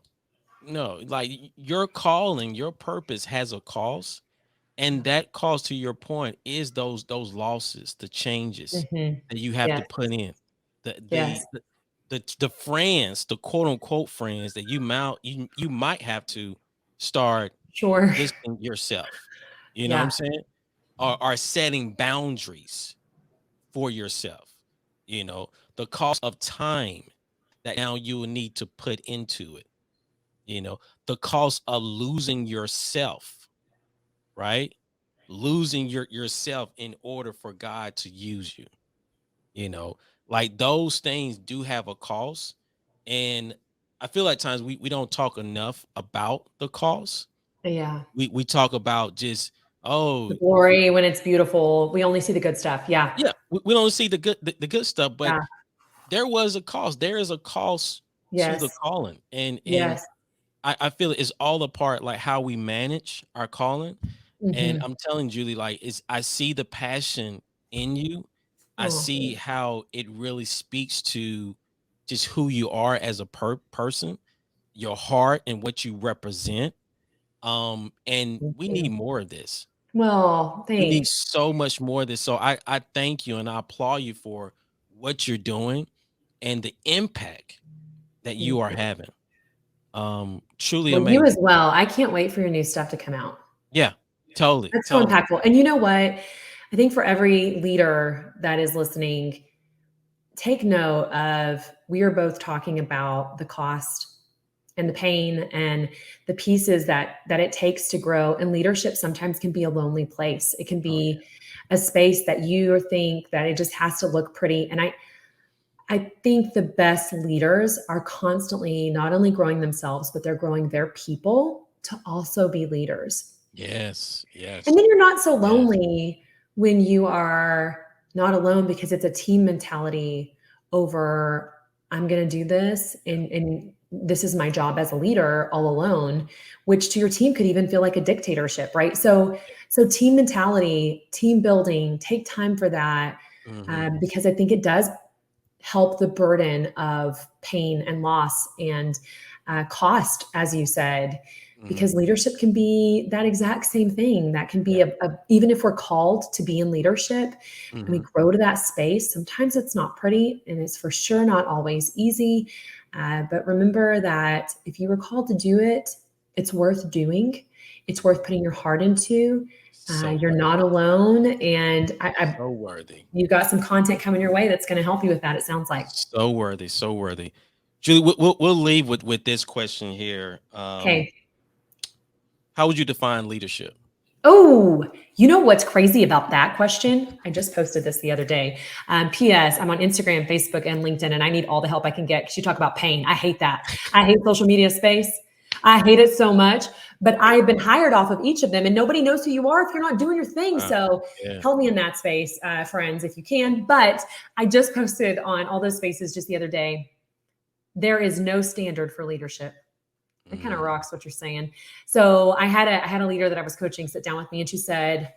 Speaker 1: no, like your calling, your purpose has a cost. And that cost, to your point, is those losses, the changes
Speaker 4: Mhm.
Speaker 1: that you have to
Speaker 4: Yes.
Speaker 1: put in. The
Speaker 4: Yes.
Speaker 1: the the the friends, the quote unquote friends that you might have to start
Speaker 4: Sure.
Speaker 1: distant yourself. You know what I'm
Speaker 4: Yeah.
Speaker 1: saying? Are setting boundaries for yourself. You know, the cost of time that now you will need to put into it. You know, the cost of losing yourself, right? Losing yourself in order for God to use you. You know, like those things do have a cost. And I feel like times we don't talk enough about the cost.
Speaker 4: Yeah.
Speaker 1: We talk about just,
Speaker 4: The
Speaker 1: oh,
Speaker 4: glory when it's beautiful. We only see the good stuff. Yeah.
Speaker 1: yeah, we don't see the good stuff, but
Speaker 4: Yeah.
Speaker 1: there was a cost. There is a cost to the
Speaker 4: Yes.
Speaker 1: calling. And
Speaker 4: Yes.
Speaker 1: I feel it's all a part like how we manage our calling. And
Speaker 4: Mhm.
Speaker 1: I'm telling Julie, like it's I see the passion in you. I
Speaker 4: Oh,
Speaker 1: see how it really speaks to just who you are as a person, your heart and what you represent. And
Speaker 4: thank
Speaker 1: we need
Speaker 4: you.
Speaker 1: more of this.
Speaker 4: Well,
Speaker 1: We need
Speaker 4: thanks.
Speaker 1: so much more of this. So I thank you and I applaud you for what you're doing and the impact that you
Speaker 4: Thank
Speaker 1: are
Speaker 4: you.
Speaker 1: having. Truly
Speaker 4: Well, you as
Speaker 1: amazing.
Speaker 4: well. I can't wait for your new stuff to come out.
Speaker 1: Yeah, totally,
Speaker 4: That's so
Speaker 1: totally.
Speaker 4: impactful. And you know what? I think for every leader that is listening, take note of, we are both talking about the cost and the pain and the pieces that it takes to grow. And leadership sometimes can be a lonely place. It can
Speaker 1: Oh
Speaker 4: be a space that you think that it just has to look pretty. And I think the best leaders are constantly not only growing themselves, but they're growing their people to also be leaders.
Speaker 1: yes,
Speaker 4: And
Speaker 1: yes,
Speaker 4: then you're not so
Speaker 1: yes.
Speaker 4: lonely when you are not alone, because it's a team mentality over, I'm going to do this,
Speaker 1: Yeah.
Speaker 4: and this is my job as a leader all alone, which to your team could even feel like a dictatorship, right? So team mentality, team building, take time for that,
Speaker 1: Hmm.
Speaker 4: because I think it does help the burden of pain and loss and cost, as you said,
Speaker 1: Hmm.
Speaker 4: because leadership can be that exact same thing. That can be
Speaker 1: Yeah.
Speaker 4: even if we're called to be in leadership and we
Speaker 1: Hmm.
Speaker 4: grow to that space, sometimes it's not pretty and it's for sure not always easy. But remember that if you were called to do it, it's worth doing. It's worth putting your heart into.
Speaker 1: So
Speaker 4: You're
Speaker 1: worthy.
Speaker 4: not alone. And
Speaker 1: So worthy.
Speaker 4: you've got some content coming your way that's going to help you with that, it sounds like.
Speaker 1: So worthy. So worthy. Julie, we'll leave with this question here.
Speaker 4: Okay.
Speaker 1: How would you define leadership?
Speaker 4: Oh, you know what's crazy about that question? I just posted this the other day. P.S. I'm on Instagram, Facebook, and LinkedIn, and I need all the help I can get because you talk about pain. I hate that. I hate social media space. I hate it so much, but I've been hired off of each of them, and nobody knows who you are if you're not doing your thing.
Speaker 1: Wow.
Speaker 4: So
Speaker 1: Yeah.
Speaker 4: help me in that space, friends, if you can. But I just posted on all those spaces just the other day. There is no standard for leadership. It kind of
Speaker 1: Mm,
Speaker 4: rocks what you're saying. So I had a leader that I was coaching sit down with me, and she said,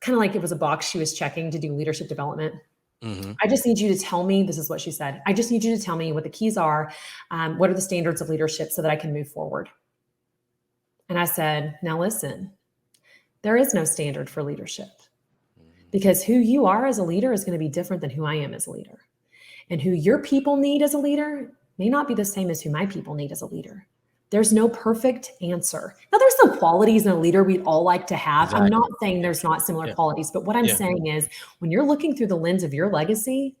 Speaker 4: kind of like it was a box she was checking to do leadership development.
Speaker 1: mm-hmm.
Speaker 4: I just need you to tell me, this is what she said. I just need you to tell me what the keys are. What are the standards of leadership so that I can move forward? And I said, now listen, There is no standard for leadership, because who you are as a leader is going to be different than who I am as a leader. And who your people need as a leader may not be the same as who my people need as a leader. There's no perfect answer. Now, there's some qualities in a leader we'd all like to have.
Speaker 1: Exactly.
Speaker 4: I'm not saying there's not similar qualities, but what I'm saying is, when you're looking through the lens of your legacy,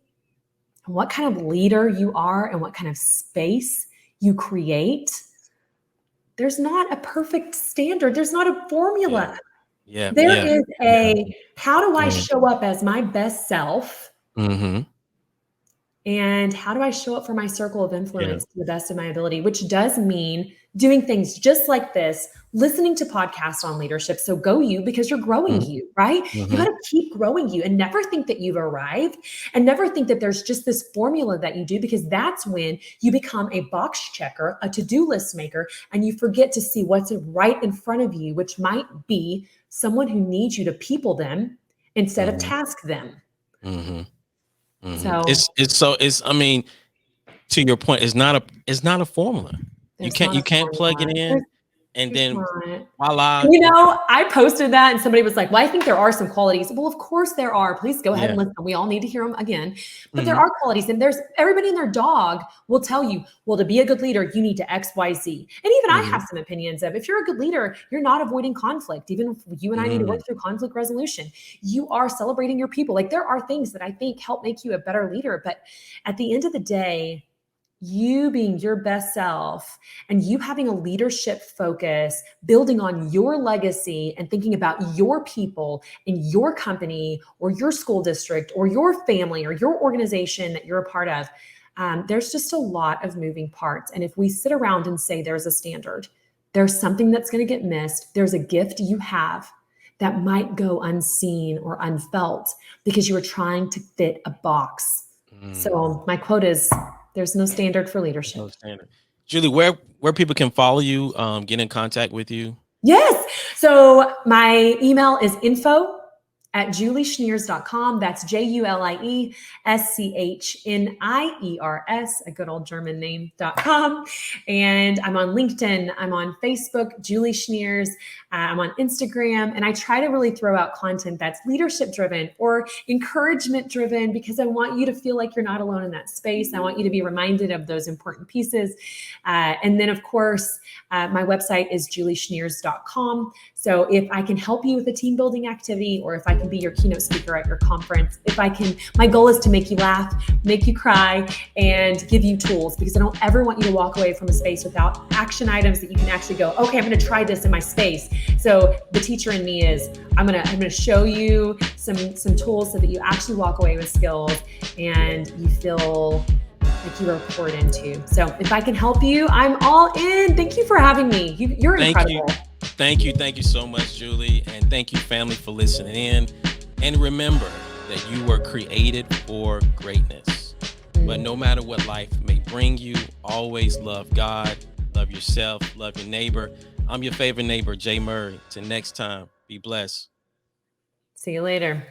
Speaker 4: and what kind of leader you are and what kind of space you create, there's not a perfect standard. There's not a formula. There is a, how do I show up as my best self? And how do I show up for my circle of influence to the best of my ability, which does mean doing things just like this, listening to podcasts on leadership. So go you, because you're growing you, right? You got to keep growing you, and never think that you've arrived, and never think that there's just this formula that you do, because that's when you become a box checker, a to-do list maker, and you forget to see what's right in front of you, which might be someone who needs you to people them instead of task them. So
Speaker 1: it's I mean, to your point, it's not a formula. You can't plug it in and then voila.
Speaker 4: You know, I posted that and somebody was like, well, I think there are some qualities. Well, of course there are. Please go ahead and listen. We all need to hear them again. But there are qualities, and there's everybody and their dog will tell you, well, to be a good leader, you need to X, Y, Z. And even I have some opinions of, if you're a good leader, you're not avoiding conflict. Even if you and I need to work through conflict resolution, you are celebrating your people. Like, there are things that I think help make you a better leader. But at the end of the day, you being your best self and you having a leadership focus, building on your legacy and thinking about your people in your company or your school district or your family or your organization that you're a part of, there's just a lot of moving parts. And if we sit around and say there's a standard, there's something that's going to get missed. There's a gift you have that might go unseen or unfelt because you were trying to fit a box. So my quote is, there's no standard for leadership.
Speaker 1: No standard. Julie, where people can follow you, get in contact with you?
Speaker 4: Yes. So my email is info@julieschniers.com. That's JULIESCHNIERS, a good old German name.com. And I'm on LinkedIn. I'm on Facebook, Julie Schniers. I'm on Instagram, and I try to really throw out content that's leadership driven or encouragement driven, because I want you to feel like you're not alone in that space. I want you to be reminded of those important pieces. And then, of course, my website is julieschniers.com. So if I can help you with a team building activity, or if I can be your keynote speaker at your conference, my goal is to make you laugh, make you cry, and give you tools, because I don't ever want you to walk away from a space without action items that you can actually go, okay, I'm going to try this in my space. So the teacher in me is, I'm going to show you some tools so that you actually walk away with skills and you feel like you are poured into. So if I can help you, I'm all in. Thank you for having me. You're incredible.
Speaker 1: Thank you so much, Julie. And thank you, family, for listening in. And remember that you were created for greatness. But no matter what life may bring you, always love God, love yourself, love your neighbor. I'm your favorite neighbor, Jay Murray. Till next time, be blessed.
Speaker 4: See you later.